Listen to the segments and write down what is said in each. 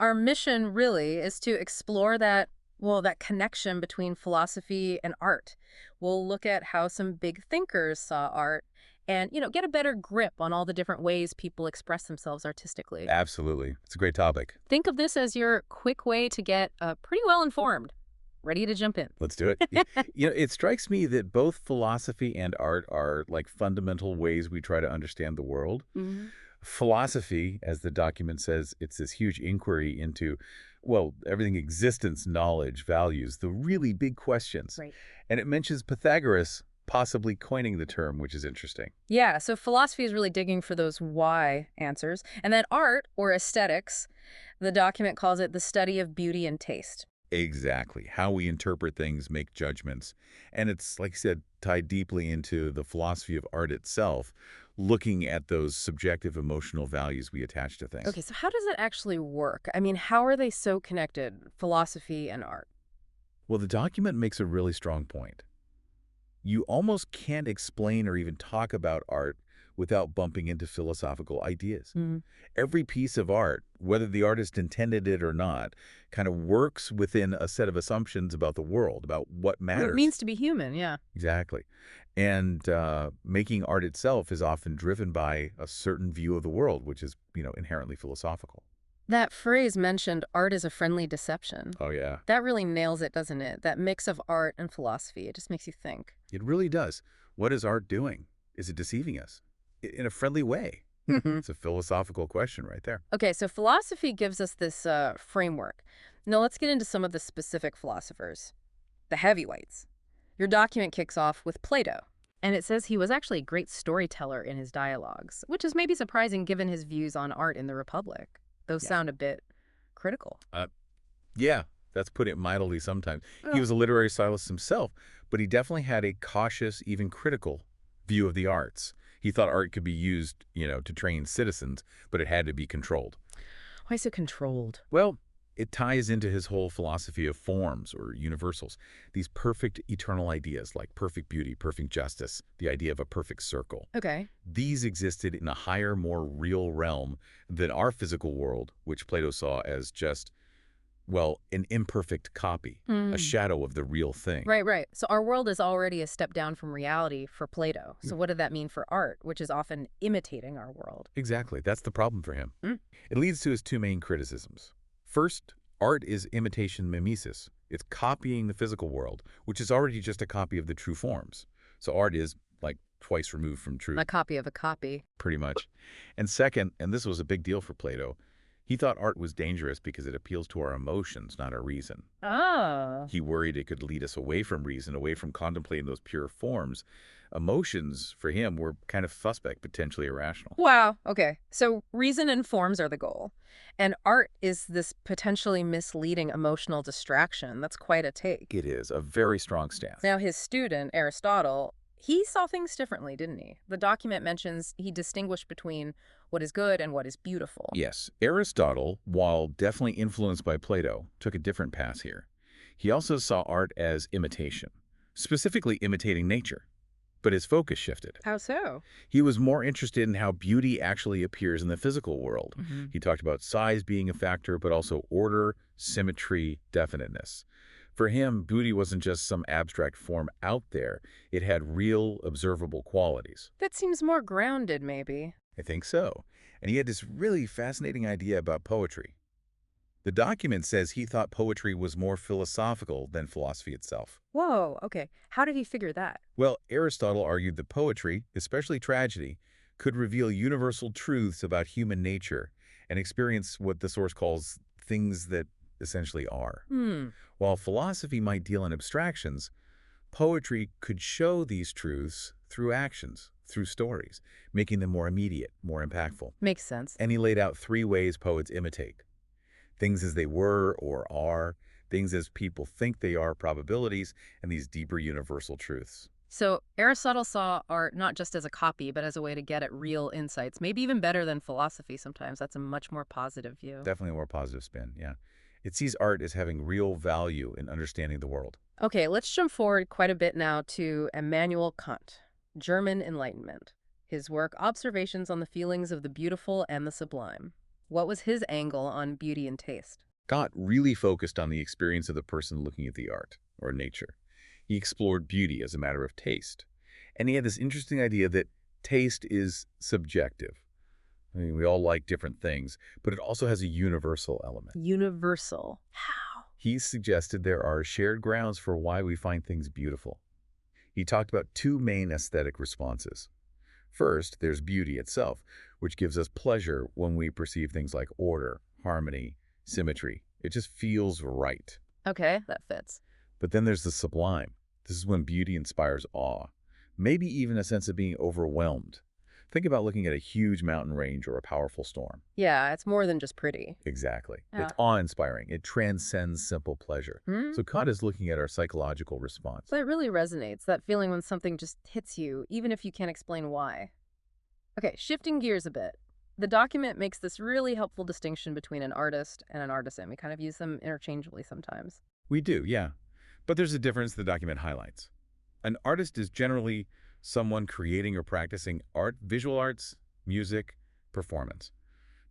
Our mission really is to explore that connection between philosophy and art. We'll look at how some big thinkers saw art and, get a better grip on all the different ways people express themselves artistically. Absolutely. It's a great topic. Think of this as your quick way to get pretty well informed. Ready to jump in. Let's do it. It strikes me that both philosophy and art are like fundamental ways we try to understand the world. Mhm. Philosophy, as the document says, it's this huge inquiry into, well, everything existence, knowledge, values, the really big questions. Right. And it mentions Pythagoras possibly coining the term, which is interesting. Yeah, so philosophy is really digging for those why answers. And then art, or aesthetics, the document calls it the study of beauty and taste. Exactly. How we interpret things, make judgments. And it's, like I said, tied deeply into the philosophy of art itself, looking at those subjective emotional values we attach to things. Okay, so how does it actually work? I mean, how are they so connected, philosophy and art? Well, the document makes a really strong point. You almost can't explain or even talk about art without bumping into philosophical ideas. Hmm. Every piece of art, whether the artist intended it or not, kind of works within a set of assumptions about the world, about what What it matters. means to be human, yeah. Exactly. And making art itself is often driven by a certain view of the world, which is, inherently philosophical. That phrase mentioned art is a friendly deception. Oh, yeah. That really nails it, doesn't it? That mix of art and philosophy. It just makes you think. It really does. What is art doing? Is it deceiving us? In a friendly way? Hmm. It's a philosophical question right there. Okay, so philosophy gives us this framework. Now let's get into some of the specific philosophers, the heavyweights. Your document kicks off with Plato, and it says he was actually a great storyteller in his dialogues, which is maybe surprising given his views on art in the Republic. Those Yeah. sound a bit critical. Yeah, that's put it mildly sometimes. He Ugh. was a literary stylist himself, but he definitely had a cautious, even critical view of the arts. He thought art could be used, to train citizens, but it had to be controlled. Why so controlled? Well, it ties into his whole philosophy of forms or universals, these perfect eternal ideas like perfect beauty, perfect justice, the idea of a perfect circle. Okay. These existed in a higher, more real realm than our physical world, which Plato saw as just, well, an imperfect copy, a Hmm. shadow of the real thing. Right, right. So our world is already a step down from reality for Plato. Mm. So what did that mean for art, which is often imitating our world? Exactly. That's the problem for him. Mm. It leads to his two main criticisms. First, art is imitation mimesis. It's copying the physical world, which is already just a copy of the true forms. So art is like twice removed from truth, A copy of a copy. pretty much. And second, and this was a big deal for Plato, he thought art was dangerous because it appeals to our emotions, not our reason. Oh. He worried it could lead us away from reason, away from contemplating those pure forms. Emotions, for him, were kind of suspect, potentially irrational. Wow. Okay. So reason and forms are the goal. And art is this potentially misleading emotional distraction. That's quite a take. It is a very strong stance. Now, his student, Aristotle, he saw things differently, didn't he? The document mentions he distinguished between what is good and what is beautiful. Yes, Aristotle, while definitely influenced by Plato, took a different path here. He also saw art as imitation, specifically imitating nature. But his focus shifted. How so? He was more interested in how beauty actually appears in the physical world. Hmm. He talked about size being a factor, but also order, symmetry, definiteness. For him, beauty wasn't just some abstract form out there. It had real, observable qualities. That seems more grounded, maybe. I think so. And he had this really fascinating idea about poetry. The document says he thought poetry was more philosophical than philosophy itself. Whoa, okay. How did he figure that? Well, Aristotle argued that poetry, especially tragedy, could reveal universal truths about human nature and experience what the source calls things that essentially are. Hmm. While philosophy might deal in abstractions, poetry could show these truths through actions, through stories, making them more immediate, more impactful. Makes sense. And he laid out three ways poets imitate: things as they were or are, things as people think they are, probabilities, and these deeper universal truths. So Aristotle saw art not just as a copy, but as a way to get at real insights, maybe even better than philosophy sometimes. That's a much more positive view. Definitely a more positive spin, yeah. It sees art as having real value in understanding the world. Okay, let's jump forward quite a bit now to Immanuel Kant, German Enlightenment. His work, Observations on the Feelings of the Beautiful and the Sublime. What was his angle on beauty and taste? Kant really focused on the experience of the person looking at the art, or nature. He explored beauty as a matter of taste. And he had this interesting idea that taste is subjective. I mean, we all like different things, but it also has a universal element. Universal. How? He suggested there are shared grounds for why we find things beautiful. He talked about two main aesthetic responses. First, there's beauty itself, which gives us pleasure when we perceive things like order, harmony, symmetry. It just feels right. Okay, that fits. But then there's the sublime. This is when beauty inspires awe, maybe even a sense of being overwhelmed. Think about looking at a huge mountain range or a powerful storm. Yeah, it's more than just pretty. Exactly. Yeah. It's awe-inspiring. It transcends simple pleasure. Hmm? So Kant is looking at our psychological response. So it really resonates, that feeling when something just hits you, even if you can't explain why. Okay, shifting gears a bit. The document makes this really helpful distinction between an artist and an artisan. We kind of use them interchangeably sometimes. We do, yeah. But there's a difference the document highlights. An artist is generally someone creating or practicing art, visual arts, music, performance.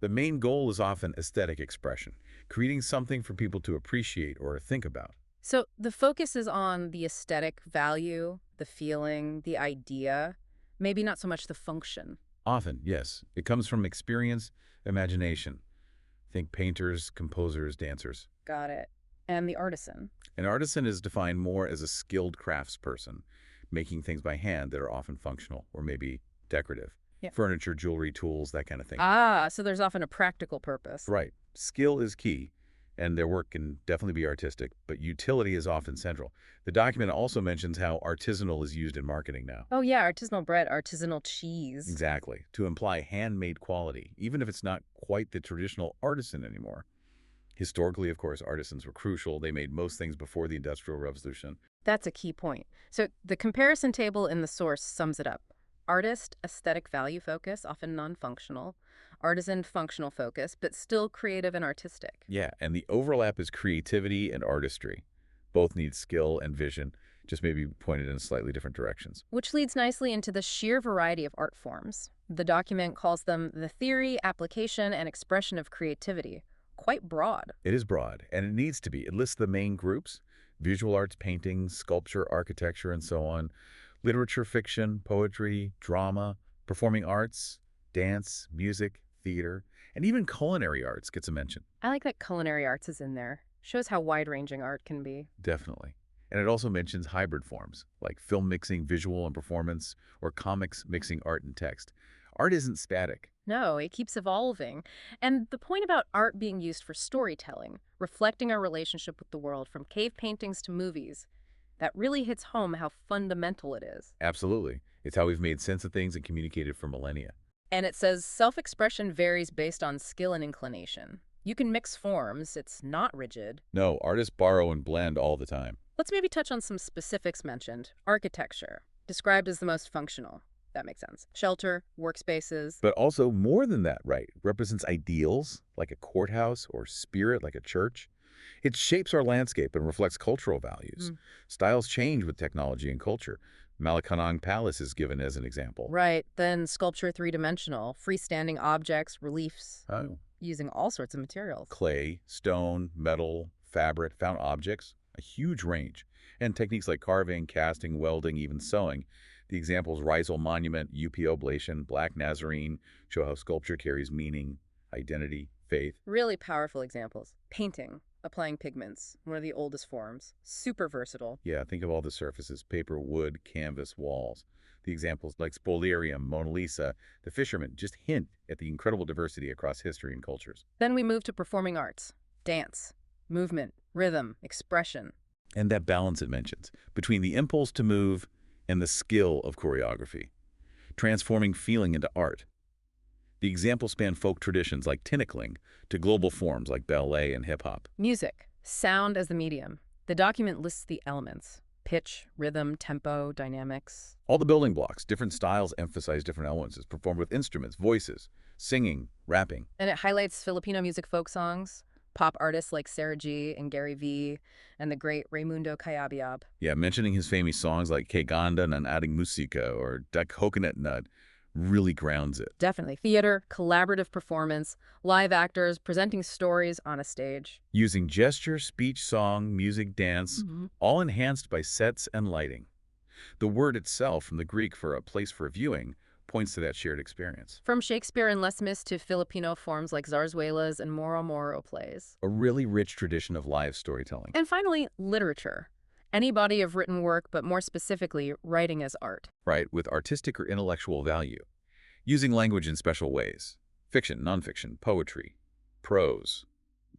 The main goal is often aesthetic expression, creating something for people to appreciate or think about. So the focus is on the aesthetic value, the feeling, the idea, maybe not so much the function. Often, yes, it comes from experience, imagination. Think painters, composers, dancers. Got it. And the artisan. An artisan is defined more as a skilled craftsperson, making things by hand that are often functional or maybe decorative. Yeah. Furniture, jewelry, tools, that kind of thing. Ah, so there's often a practical purpose. Right. Skill is key, and their work can definitely be artistic, but utility is often central. The document also mentions how artisanal is used in marketing now. Oh yeah, artisanal bread, artisanal cheese. Exactly, to imply handmade quality, even if it's not quite the traditional artisan anymore. Historically, of course, artisans were crucial. They made most things before the Industrial Revolution. That's a key point. So the comparison table in the source sums it up. Artist, aesthetic value focus, often non-functional. Artisan, functional focus, but still creative and artistic. Yeah, and the overlap is creativity and artistry. Both need skill and vision, just maybe pointed in slightly different directions. Which leads nicely into the sheer variety of art forms. The document calls them the theory, application, and expression of creativity. Quite broad. It is broad, and it needs to be. It lists the main groups: visual arts, painting, sculpture, architecture, and so on, literature, fiction, poetry, drama, performing arts, dance, music, theater, and even culinary arts gets a mention. I like that culinary arts is in there. Shows how wide-ranging art can be. Definitely. And it also mentions hybrid forms, like film mixing visual and performance, or comics mixing art and text. Art isn't static. No, it keeps evolving. And the point about art being used for storytelling, reflecting our relationship with the world from cave paintings to movies, that really hits home how fundamental it is. Absolutely. It's how we've made sense of things and communicated for millennia. And it says self-expression varies based on skill and inclination. You can mix forms, it's not rigid. No, artists borrow and blend all the time. Let's maybe touch on some specifics mentioned. Architecture, described as the most functional. That makes sense. Shelter, workspaces. But also more than that, right? Represents ideals, like a courthouse, or spirit, like a church. It shapes our landscape and reflects cultural values. Styles change with technology and culture. Malacanang Palace is given as an example. Right. Then sculpture, three-dimensional, freestanding objects, reliefs, Oh. using all sorts of materials. Clay, stone, metal, fabric, found objects, a huge range. And techniques like carving, casting, welding, even sewing. The examples Rizal Monument, UP Oblation, Black Nazarene show how sculpture carries meaning, identity, faith. Really powerful examples. Painting, applying pigments, one of the oldest forms. Super versatile. Yeah, think of all the surfaces: paper, wood, canvas, walls. The examples like Spoliarium, Mona Lisa, The Fisherman just hint at the incredible diversity across history and cultures. Then we move to performing arts. Dance, movement, rhythm, expression. And that balance it mentions between the impulse to move and the skill of choreography, transforming feeling into art. The examples span folk traditions like tinikling to global forms like ballet and hip-hop. Music, sound as the medium. The document lists the elements. Pitch, rhythm, tempo, dynamics. All the building blocks, different styles emphasize different elements. It's performed with instruments, voices, singing, rapping. And it highlights Filipino music folk songs, pop artists like Sarah G. and Gary V. and the great Raymundo Cayabyab. Yeah, mentioning his famous songs like Kay Ganda ng Ating Musika or Da Coconut Nut really grounds it. Definitely. Theater, collaborative performance, live actors presenting stories on a stage. Using gesture, speech, song, music, dance, Mhm. all enhanced by sets and lighting. The word itself, from the Greek for a place for viewing, points to that shared experience. From Shakespeare and Les Mis to Filipino forms like zarzuelas and moro-moro plays. A really rich tradition of live storytelling, And finally, literature. Any body of written work, but more specifically, writing as art. right, with artistic or intellectual value. Using language in special ways. Fiction, nonfiction, poetry, prose,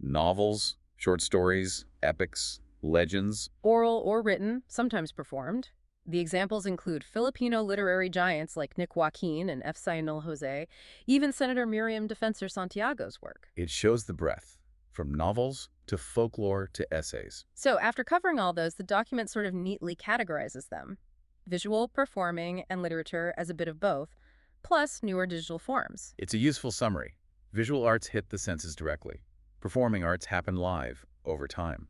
novels, short stories, epics, legends. Oral or written, sometimes performed. The examples include Filipino literary giants like Nick Joaquin and F. Sionel Jose, even Senator Miriam Defensor Santiago's work. It shows the breadth, from novels to folklore to essays. So after covering all those, the document sort of neatly categorizes them. Visual, performing, and literature as a bit of both, plus newer digital forms. It's a useful summary. Visual arts hit the senses directly. Performing arts happen live, over time.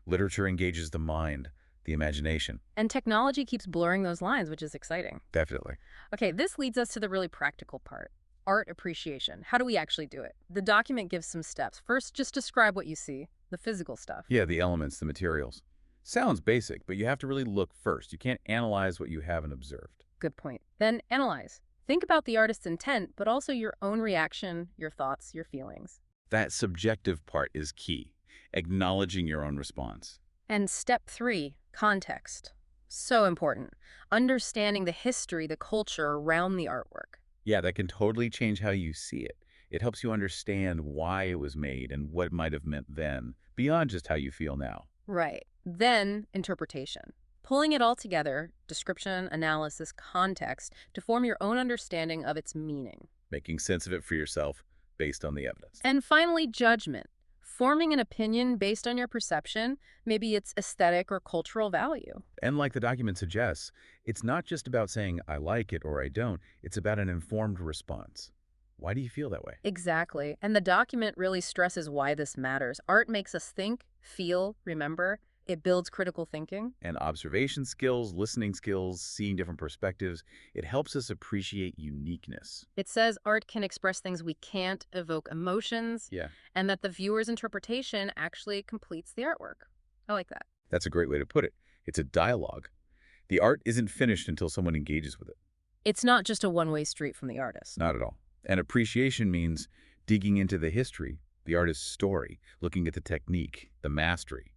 Literature engages the mind, the imagination. And technology keeps blurring those lines, which is exciting. Definitely. Okay, this leads us to the really practical part. Art appreciation. How do we actually do it? The document gives some steps. First, just describe what you see, the physical stuff. Yeah, the elements, the materials. Sounds basic, but you have to really look first. You can't analyze what you haven't observed. Good point. Then analyze. Think about the artist's intent, but also your own reaction, your thoughts, your feelings. That subjective part is key, acknowledging your own response. And step 3, context. So important. Understanding the history, the culture around the artwork. Yeah, that can totally change how you see it. It helps you understand why it was made and what it might have meant then, beyond just how you feel now. Right. Then interpretation. Pulling it all together, description, analysis, context, to form your own understanding of its meaning. Making sense of it for yourself based on the evidence. And finally, judgment. Forming an opinion based on your perception, maybe its aesthetic or cultural value. And like the document suggests, it's not just about saying I like it or I don't, it's about an informed response. Why do you feel that way? Exactly. And the document really stresses why this matters. Art makes us think, feel, remember. It builds critical thinking. And observation skills, listening skills, seeing different perspectives, it helps us appreciate uniqueness. It says art can express things we can't, evoke emotions, Yeah, and that the viewer's interpretation actually completes the artwork. I like that. that's a great way to put it. It's a dialogue. The art isn't finished until someone engages with it. It's not just a one-way street from the artist. Not at all. And appreciation means digging into the history, the artist's story, looking at the technique, the mastery.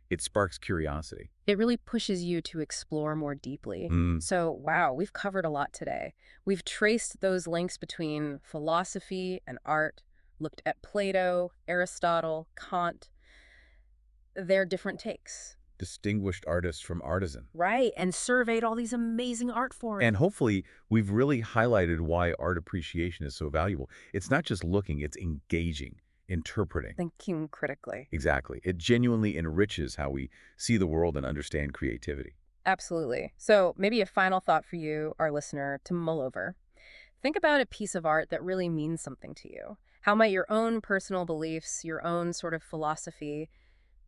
It sparks curiosity. It really pushes you to explore more deeply. So, wow, we've covered a lot today. We've traced those links between philosophy and art, looked at Plato, Aristotle, Kant, their different takes. Distinguished artist from artisan. Right, and surveyed all these amazing art forms. And hopefully, we've really highlighted why art appreciation is so valuable. It's not just looking, it's engaging, interpreting. Thinking critically. Exactly. It genuinely enriches how we see the world and understand creativity. Absolutely. So maybe a final thought for you, our listener, to mull over. Think about a piece of art that really means something to you. How might your own personal beliefs, your own sort of philosophy,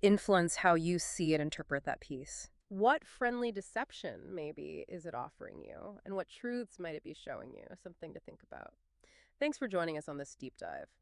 influence how you see and interpret that piece? What friendly deception, maybe, is it offering you? And what truths might it be showing you? Something to think about. Thanks for joining us on this deep dive.